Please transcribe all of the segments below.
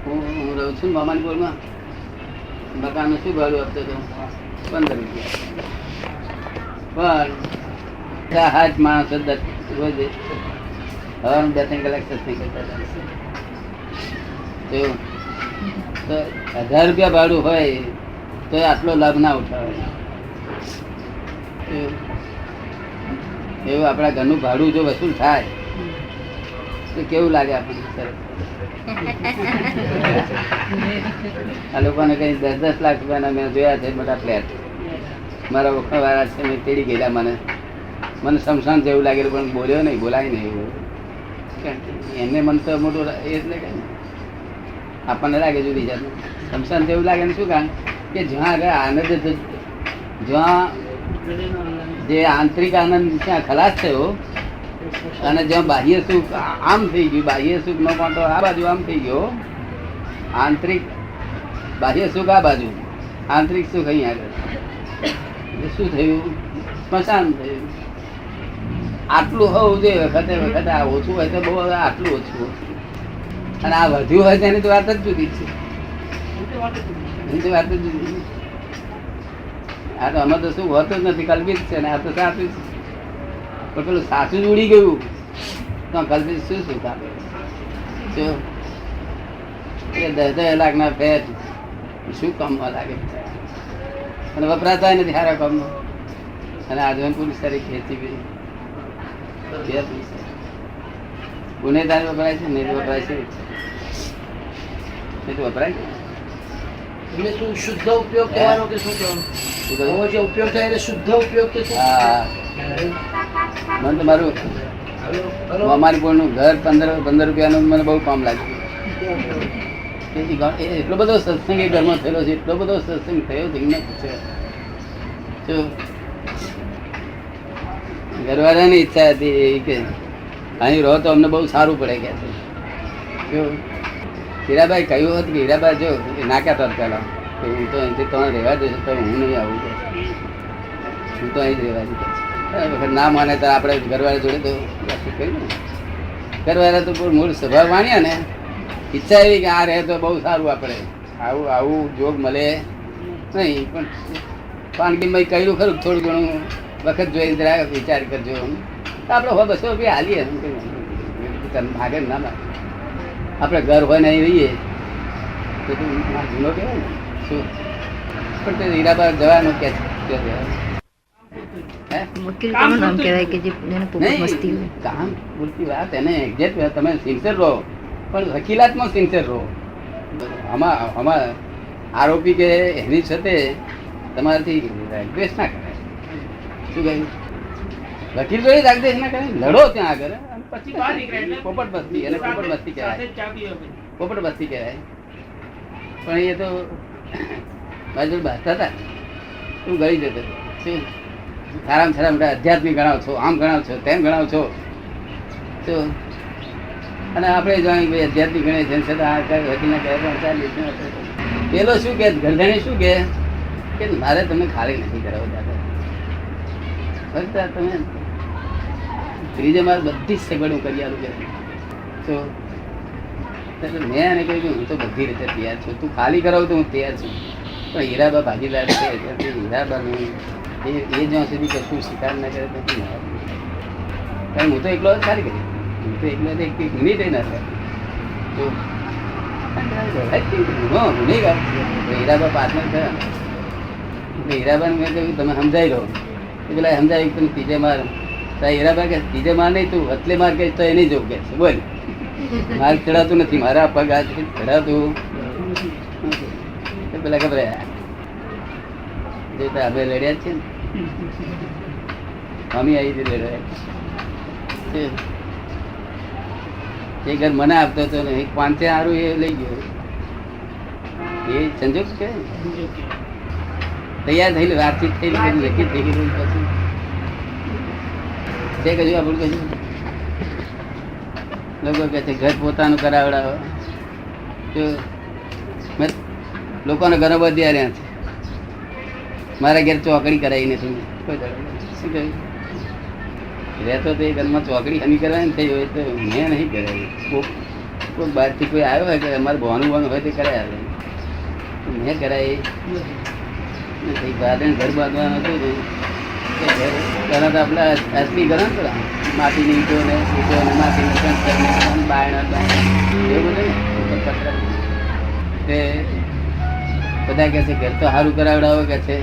હું રહું છું મામાનપુરમાં. મકાન શું ભાડું આપતો હતો? 15 રૂપિયા. પણ હાથ માણસો રોજ હવાનું 2-3 કલાક સત્સંગ કરતા હતા. તો 1000 રૂપિયા ભાડું હોય તો આટલો લાભ ના ઉઠાવે. એવું આપણા ઘરનું ભાડું જો વસૂલ થાય તો કેવું લાગે આપણને? સરસ. આ લોકોને કઈ 10-10 લાખ રૂપિયાના મેં જોયા છે મોટા ફ્લેટ. મારા વખત વાળા છે મેં તેડી ગયેલા. મને શમશાન જેવું લાગેલું પણ બોલ્યો નહીં, બોલાય નહીં એવું. એમને મન તો મોટું એટલે કે આપણને લાગે જુદી જાતનું શમશાન જેવું લાગે ને. શું કારણ કે જ્યાં આગળ આનંદ, જ્યાં જે આંતરિક આનંદ ત્યાં ખલાસ થયો અને જ્યાં બાહ્ય સુખ આમ થઈ ગયું, બાહ્ય સુખ નો પણ આ બાજુ આમ થઈ ગયો, આંતરિક બાહ્ય સુખ આ બાજુ, આંતરિક સુખ અહીં આગળ. શું થયું? સ્મશાન થયું. આટલું હોવું જોઈએ વખતે વખતે. આ ઓછું હોય તો બહુ, આટલું ઓછું. અને આ વધ્યું હોય તેની તો વાત જ જુદી છે. એની તો વાત જ જુદી છે. આ તો અમે તો શું હોતું જ નથી, કલ્પિત છે ને. આ તો સાચું છે. પણ પેલું સાચું જ ઉડી ગયું તો કલ્પિત શું સુખ આપે? 10-10 લાખના ફેટ શું કામમાં લાગે? અને વપરાતા નથી સારા કામમાં. અને આજુ પોલીસ તારીખ ખેંચી ગુનેદાર વપરાય છે ને? વપરાય છે, એ તો વપરાય છે. એટલે શું શુદ્ધ ઉપયોગ કહેવાનો કે શું કહેવાનું? જે ઉપયોગ થાય એટલે શુદ્ધ ઉપયોગ કે શું? હા, મને તો મારું અમારી નું ઘર 15 રૂપિયાનું મને બહુ કામ લાગ્યું. એટલો બધો સત્સંગ એ ઘરમાં થયેલો છે, એટલો બધો સત્સંગ થયો છે કે ઘરવાળાની ઈચ્છા હતી કે અહીં રહો તો અમને બહુ સારું પડે કે છે. હીરાબાઈ કહ્યું હતું કે હીરાબાઈ જો ના કહેતા પેલા કે હું તો અહીંથી તમે રહેવા દેશો તો હું નહીં આવું, હું તો અહીં જ રહેવા દઈશ. વખત ના માને તો આપણે ઘરવાળા જોડે તો કહ્યું ને, ઘરવાળા તો મૂળ સ્વભાવ માન્યા ને. ઈચ્છા એવી કે આ રહે તો બહુ સારું, આપણે આવું જોગ મળે નહીં. પણ પાનગીમાં કહ્યું ખરું થોડું ઘણું વખત જોઈ જરા વિચાર કરજો. આપણે 200 રૂપિયા હાલીએ ભાગે ના લાગે. આપણે ઘર હોય ને અહીં રહીએ તો જૂનો કહેવાય ને. શું પણ તે હીરાબા જવાનું કે કામ પૂરતી વાત એને એક્ઝેક્ટ. તમે સિન્સિયર રહો પણ વકીલાતમાં સિન્સિયર રહો. આમાં આરોપી કે એની સાથે તમારાથી રાગદ્વેષ ના કરે. શું કહ્યું? વકીલ જોડે રાગદ્વેષ ના કરે, લડો ત્યાં આગળ. પછી પોપટ બસ્તી, અને પોપટ બસ્તી કહેવાય, પોપટ બસ્તી કહેવાય. પણ એ તો મારી જોડે બાંધતા હતા, તું ગઈ જતો. શું સારામાં સારા મોટા આધ્યાત્મિક ગણાવ છો, આમ ગણાવ છો, તેમ ગણાવ છો. શું અને આપણે જાણી ભાઈ આધ્યાત્મિક ગણે છે છતાં વકીલને કહે પણ ચાલીએ. પેલો શું કે ગરધાણી શું કે મારે તમને ખાલી નથી કરાવો દાદા, ફક્ત તમે ત્રીજે મારે બધી જ સગવડ હું કરી આલું કે. તો મેં એને કહ્યું કે હું તો બધી રીતે તૈયાર છું, તું ખાલી કરાવું તો હું તૈયાર છું. પણ હીરાબા ભાગીદાર છે. હીરાબાનું એ જ્યાં સુધી કશું સ્વીકાર ના કરે નથી. કારણ હું તો એકલો જ ખાલી કરી, હું તો એકલો એક મિનિટ ના થાય. તો હીરાબા પાર્ટનર થયા. હીરાબાને મેં કહ્યું તમે સમજાવી રહો. પેલા સમજાવી તમે ત્રીજે માર. હીરાબા કે ત્રીજે માર નહીં, તું વચલે માર કહીશ તો એ નહીં જવું કે છે. બોલ, મારે ચડાતું નથી, મારા પગ આ ચડાતું. પેલા ગભરાયા. આપણે લડ્યા જ છે ને, અમે આવી રીતે લડ્યા. એ ઘર મને આપતો હતો ને, 5 સારું એ લઈ ગયો. એ સંજોગ છે. તૈયાર થયેલી વાતચીત થયેલી, નક્કી થઈ ગયેલું. પછી તે કજુ આપણું કજુ લોકો કહે છે ઘર પોતાનું કરાવડાવો. મેં લોકોને ઘરો બધ્યા રહ્યા છે. મારા ઘેર ચોકડી કરાવી નથી. શું કહ્યું? રહેતો તો એ ઘરમાં ચોકડી હમી કરવાની થઈ હોય તો મેં નહીં કરાવી. કોઈ બહારથી કોઈ આવ્યો હોય કે અમારે ભવાનું હોય તો કરાય આવે, મેં કરાય નથી. ગાર્ડન ઘર બાંધવાનું હતું ને એ ઘર ઘણા તો આપણા અસલી ઘર હતા, માટીની ઈંટો ને માટીની બાયણા એવું બધું તે બધા કહે છે ઘર તો સારું કરાવડાવો કે છે.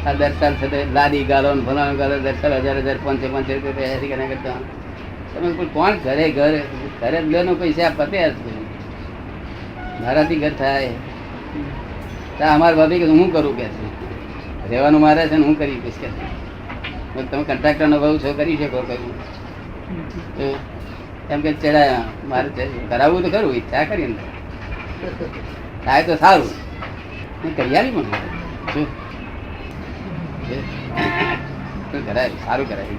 આ 10 સાલ સાથે લાદી ગાળો ને ભલાણું ગાળો 10 સાલ 1000 500 રૂપિયા એસી કર્યા કરતા તમે કોઈ કોણ ઘરે ઘર ઘરે જ લો પૈસા પતે જ મારાથી ઘર થાય. અમારા ભાભી કે હું કરું કે છે રહેવાનું મારે છે ને હું કરી દઈશ કે તમે કોન્ટ્રાક્ટર નો ભાવ છો કરી શકો કહ્યું એમ કે ચડાયા મારે કરાવવું તો ખરું ઈચ્છા કરી ને થાય તો સારું કરિયાલી પણ શું કરાય સારું કરાય.